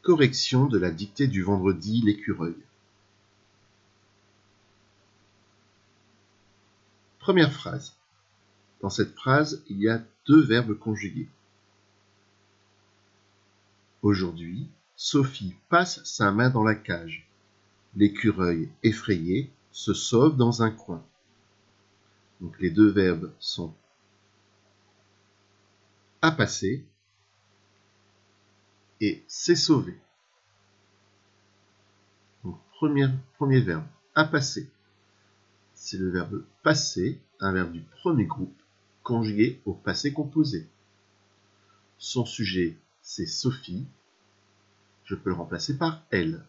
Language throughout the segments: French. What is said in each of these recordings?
Correction de la dictée du vendredi l'écureuil. Première phrase. Dans cette phrase, il y a deux verbes conjugués. Aujourd'hui, Sophie passe sa main dans la cage. L'écureuil, effrayé, se sauve dans un coin. Donc les deux verbes sont à passer et s'est sauvé. Donc premier verbe, à passer. C'est le verbe passer, un verbe du premier groupe, conjugué au passé composé. Son sujet, c'est Sophie. Je peux le remplacer par elle.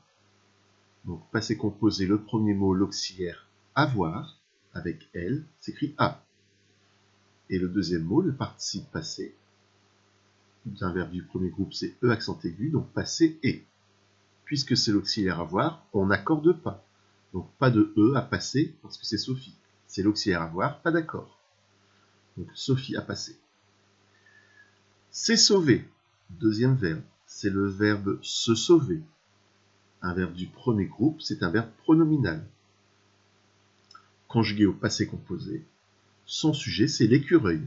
Donc passé composé, le premier mot, l'auxiliaire avoir, avec elle, s'écrit a. Et le deuxième mot, le participe passé, d'un verbe du premier groupe, c'est e accent aigu, donc passé et. Puisque c'est l'auxiliaire avoir, on n'accorde pas. Donc pas de e à passer parce que c'est Sophie. C'est l'auxiliaire avoir, pas d'accord. Donc Sophie a passé. S'est sauvé, deuxième verbe, c'est le verbe se sauver. Un verbe du premier groupe, c'est un verbe pronominal. Conjugué au passé composé, son sujet c'est l'écureuil.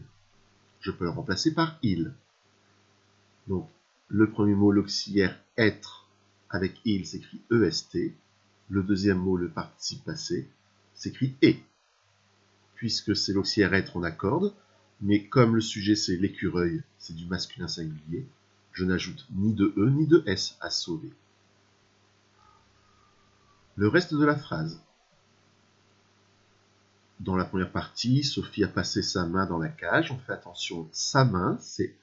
Je peux le remplacer par il. Donc le premier mot, l'auxiliaire être, avec il s'écrit est. Le deuxième mot, le participe passé, s'écrit et. Puisque c'est l'auxiliaire être, on accorde, mais comme le sujet c'est l'écureuil, c'est du masculin singulier, je n'ajoute ni de e ni de s à sauver. Le reste de la phrase. Dans la première partie, Sophie a passé sa main dans la cage. On fait attention, sa main, c'est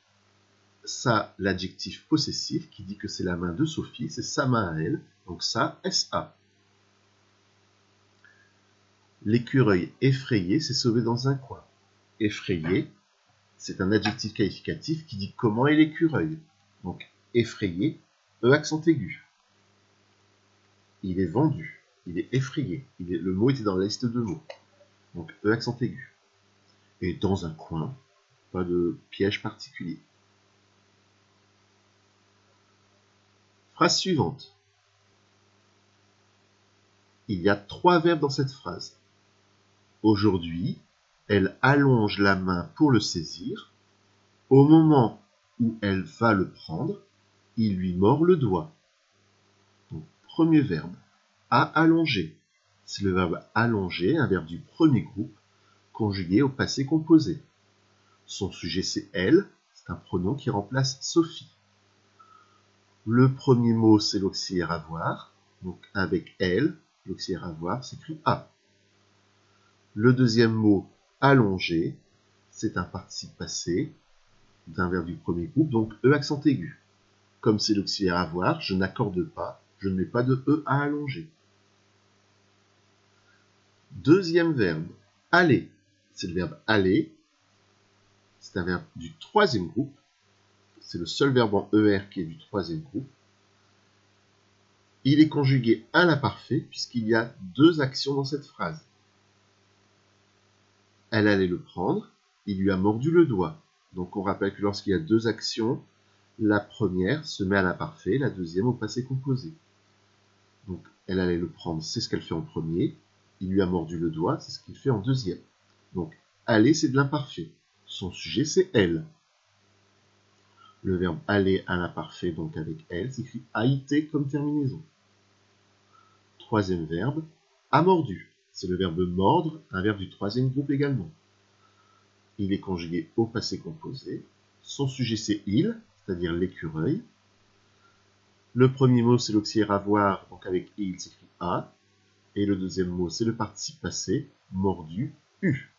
ça l'adjectif possessif qui dit que c'est la main de Sophie, c'est sa main à elle, donc ça, S-A. L'écureuil effrayé s'est sauvé dans un coin. Effrayé, c'est un adjectif qualificatif qui dit comment est l'écureuil. Donc effrayé, E accent aigu. Il est vendu, il est effrayé. Le mot était dans la liste de mots. Donc E accent aigu. Et dans un coin, pas de piège particulier. Phrase suivante. Il y a trois verbes dans cette phrase. Aujourd'hui, elle allonge la main pour le saisir. Au moment où elle va le prendre, il lui mord le doigt. Donc, premier verbe, à allonger. C'est le verbe allonger, un verbe du premier groupe, conjugué au passé composé. Son sujet c'est elle, c'est un pronom qui remplace Sophie. Le premier mot c'est l'auxiliaire avoir, donc avec elle, l'auxiliaire avoir s'écrit a. Le deuxième mot, allonger, c'est un participe passé d'un verbe du premier groupe, donc e accent aigu. Comme c'est l'auxiliaire avoir, je n'accorde pas, je ne mets pas de e à allonger. Deuxième verbe, aller, c'est le verbe aller, c'est un verbe du troisième groupe, c'est le seul verbe en er qui est du troisième groupe. Il est conjugué à l'imparfait puisqu'il y a deux actions dans cette phrase. Elle allait le prendre, il lui a mordu le doigt. Donc on rappelle que lorsqu'il y a deux actions, la première se met à l'imparfait, la deuxième au passé composé. Donc elle allait le prendre, c'est ce qu'elle fait en premier. Il lui a mordu le doigt, c'est ce qu'il fait en deuxième. Donc aller, c'est de l'imparfait. Son sujet, c'est elle. Le verbe aller à l'imparfait, donc avec elle, s'écrit AIT comme terminaison. Troisième verbe, a mordu. C'est le verbe mordre, un verbe du troisième groupe également. Il est conjugué au passé composé. Son sujet, c'est il, c'est-à-dire l'écureuil. Le premier mot, c'est l'auxiliaire avoir, donc avec il, s'écrit a. Et le deuxième mot, c'est le participe passé, mordu, u.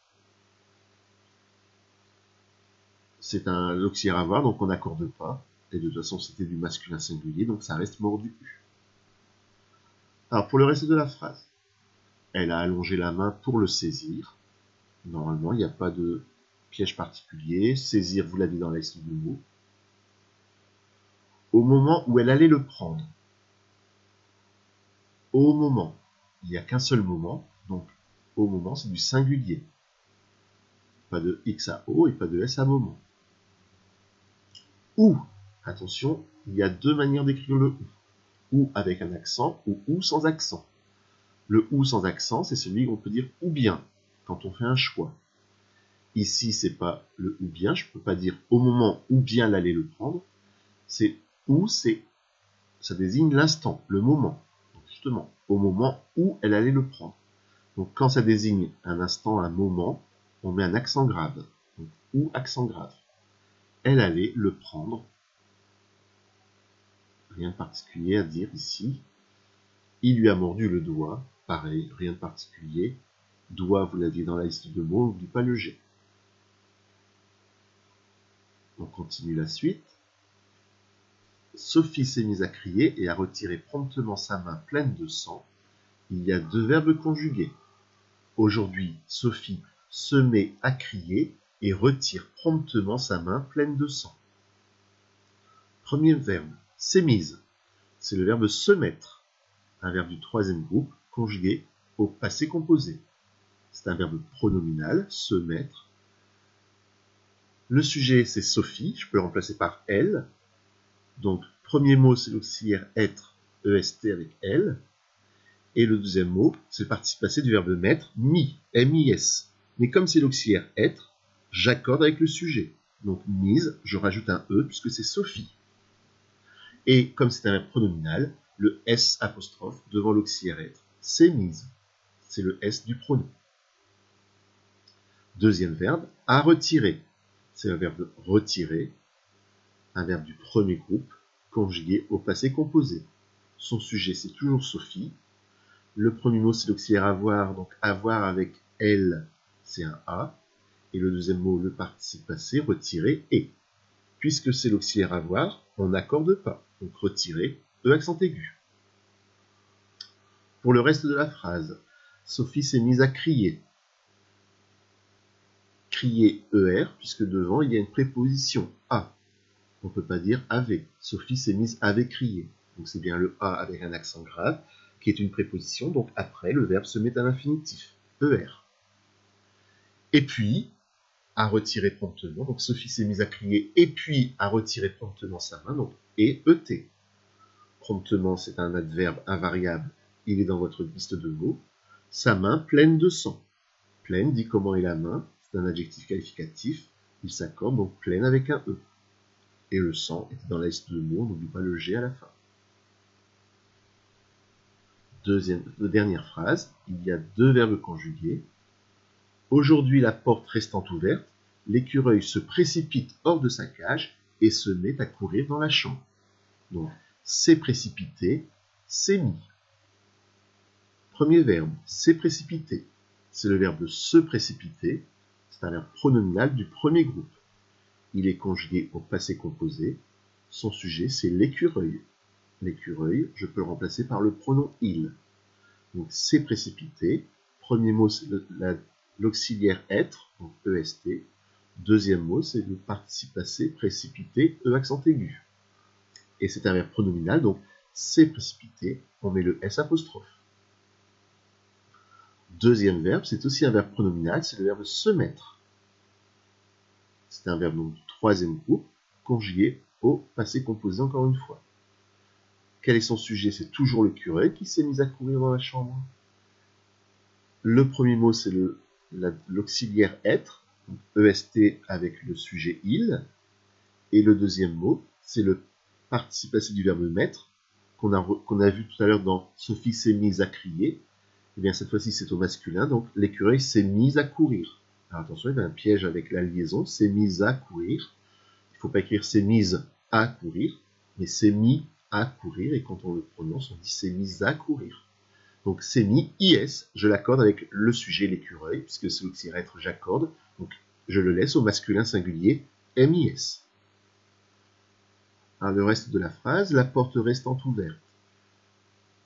C'est un l'auxiliaire avoir, donc on n'accorde pas. Et de toute façon, c'était du masculin singulier, donc ça reste mordu, u. Alors, pour le reste de la phrase, elle a allongé la main pour le saisir. Normalement, il n'y a pas de piège particulier. Saisir, vous l'avez dans la liste de mots. Au moment où elle allait le prendre. Au moment. Il n'y a qu'un seul moment. Donc, au moment, c'est du singulier. Pas de X à O et pas de S à moment. Où Attention, il y a deux manières d'écrire le ou avec un accent ou sans accent. Le ou sans accent, c'est celui qu'on peut dire ou bien quand on fait un choix. Ici, c'est pas le ou bien, je peux pas dire au moment où bien elle allait le prendre. C'est ou, ça désigne l'instant, le moment. Donc justement, au moment où elle allait le prendre. Donc quand ça désigne un instant, un moment, on met un accent grave. Donc, ou accent grave. Elle allait le prendre. Rien de particulier à dire ici. Il lui a mordu le doigt. Pareil, rien de particulier. Doigt, vous l'aviez dans la liste de mots, n'oublie pas le G. On continue la suite. Sophie s'est mise à crier et à retirer promptement sa main pleine de sang. Il y a deux verbes conjugués. Aujourd'hui, Sophie se met à crier et retire promptement sa main pleine de sang. Premier verbe, s'est mise. C'est le verbe se mettre, un verbe du troisième groupe conjugué au passé composé. C'est un verbe pronominal, se mettre. Le sujet, c'est Sophie, je peux le remplacer par elle. Donc, premier mot, c'est l'auxiliaire être, EST avec elle. Et le deuxième mot, c'est le participe passé du verbe mettre, mis, M-I-S. Mais comme c'est l'auxiliaire être, j'accorde avec le sujet. Donc, mise, je rajoute un E puisque c'est Sophie. Et comme c'est un verbe pronominal, le S apostrophe devant l'auxiliaire être, c'est mise. C'est le S du pronom. Deuxième verbe, à retirer. C'est le verbe retirer, un verbe du premier groupe, conjugué au passé composé. Son sujet, c'est toujours Sophie. Le premier mot, c'est l'auxiliaire avoir, donc avoir avec elle, c'est un A. Et le deuxième mot, le participe passé, retirer, est. Puisque c'est l'auxiliaire avoir, on n'accorde pas. Donc retirer, E accent aigu. Pour le reste de la phrase, Sophie s'est mise à crier. Crier ER, puisque devant, il y a une préposition A. On ne peut pas dire avait. Sophie s'est mise avec crier. Donc c'est bien le A avec un accent grave, qui est une préposition. Donc après, le verbe se met à l'infinitif. ER. Et puis, à retirer promptement. Donc Sophie s'est mise à crier et puis à retirer promptement sa main. Donc et ET. Promptement, c'est un adverbe invariable. Il est dans votre liste de mots. Sa main pleine de sang. Pleine dit comment est la main. C'est un adjectif qualificatif. Il s'accorde donc pleine avec un E. Et le sang était dans la liste de mots. N'oublie pas le G à la fin. Dernière phrase. Il y a deux verbes conjugués. Aujourd'hui, la porte restant ouverte, l'écureuil se précipite hors de sa cage et se met à courir dans la chambre. Donc, s'est précipité, s'est mis. Premier verbe, s'est précipité. C'est le verbe se précipiter. C'est un verbe pronominal du premier groupe. Il est conjugué au passé composé. Son sujet, c'est l'écureuil. L'écureuil, je peux le remplacer par le pronom il. Donc, s'est précipité. Premier mot, c'est l'auxiliaire être, donc EST. Deuxième mot, c'est le participe passé précipité, E accent aigu. Et c'est un verbe pronominal, donc c'est précipité, on met le S apostrophe. Deuxième verbe, c'est aussi un verbe pronominal, c'est le verbe se mettre. C'est un verbe donc, du troisième groupe, conjugué au passé composé encore une fois. Quel est son sujet? C'est toujours l'écureuil qui s'est mis à courir dans la chambre. Le premier mot, c'est l'auxiliaire être, EST avec le sujet il. Et le deuxième mot, c'est le participe passé du verbe mettre, qu'on a vu tout à l'heure dans Sophie s'est mise à crier. Et bien cette fois-ci, c'est au masculin, donc l'écureuil s'est mise à courir. Alors attention, il y a un piège avec la liaison, s'est mise à courir. Il ne faut pas écrire s'est mise à courir, mais s'est mis à courir, et quand on le prononce, on dit s'est mise à courir. Donc c'est mis, IS, je l'accorde avec le sujet l'écureuil, puisque c'est l'auxiliaire être, j'accorde, donc je le laisse au masculin singulier, MIS. Alors le reste de la phrase, la porte restant ouverte.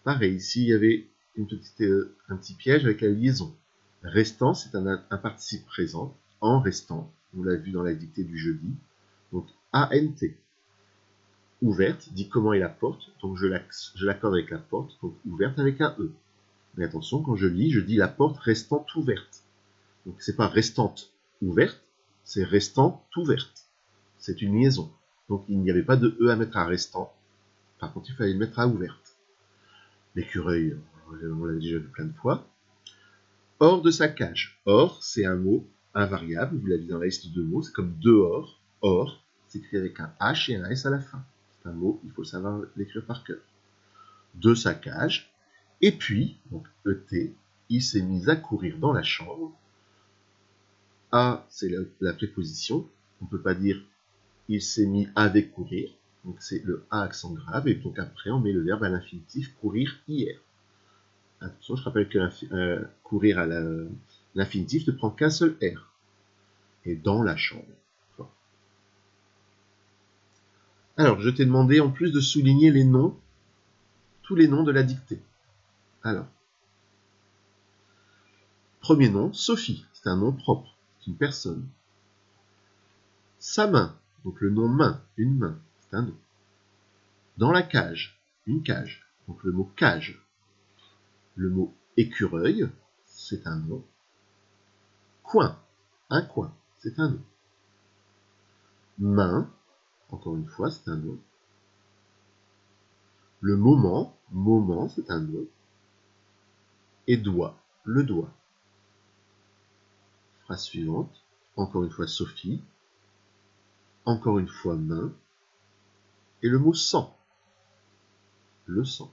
Pareil, ici il y avait un petit piège avec la liaison. Restant, c'est un participe présent, en restant, on l'a vu dans la dictée du jeudi, donc ANT. Ouverte, dit comment est la porte, donc je l'accorde avec la porte, donc ouverte avec un E. Mais attention, quand je lis, je dis la porte restant ouverte. Donc c'est pas restante ouverte, c'est restant ouverte. C'est une liaison. Donc il n'y avait pas de E à mettre à restant. Par contre, il fallait le mettre à ouverte. L'écureuil, on l'a déjà vu plein de fois. Hors de sa cage. Hors, c'est un mot invariable. Vous l'avez dans la liste de mots. C'est comme dehors. Hors, c'est écrit avec un H et un S à la fin. C'est un mot, il faut savoir l'écrire par cœur. De sa cage. Et puis, donc ET, il s'est mis à courir dans la chambre. A, c'est la préposition. On ne peut pas dire il s'est mis avec courir. Donc c'est le A accent grave. Et donc après, on met le verbe à l'infinitif courir hier. Attention, je rappelle que courir à l'infinitif ne prend qu'un seul R. Et dans la chambre. Alors, je t'ai demandé en plus de souligner les noms, tous les noms de la dictée. Alors, premier nom, Sophie, c'est un nom propre, c'est une personne. Sa main, donc le nom main, une main, c'est un nom. Dans la cage, une cage, donc le mot cage. Le mot écureuil, c'est un nom. Coin, un coin, c'est un nom. Main, encore une fois, c'est un nom. Le moment, moment, c'est un nom. Et doigt, le doigt. Phrase suivante, encore une fois Sophie. Encore une fois main. Et le mot sang, le sang.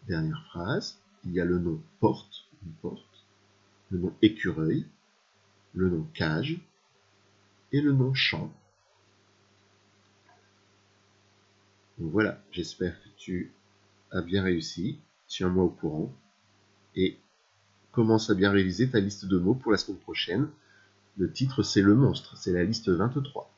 Dernière phrase, il y a le nom porte, une porte, le nom écureuil, le nom cage et le nom champ. Donc voilà, j'espère que tu as bien réussi. Tiens-moi au courant et commence à bien réviser ta liste de mots pour la semaine prochaine. Le titre, c'est le monstre, c'est la liste 23.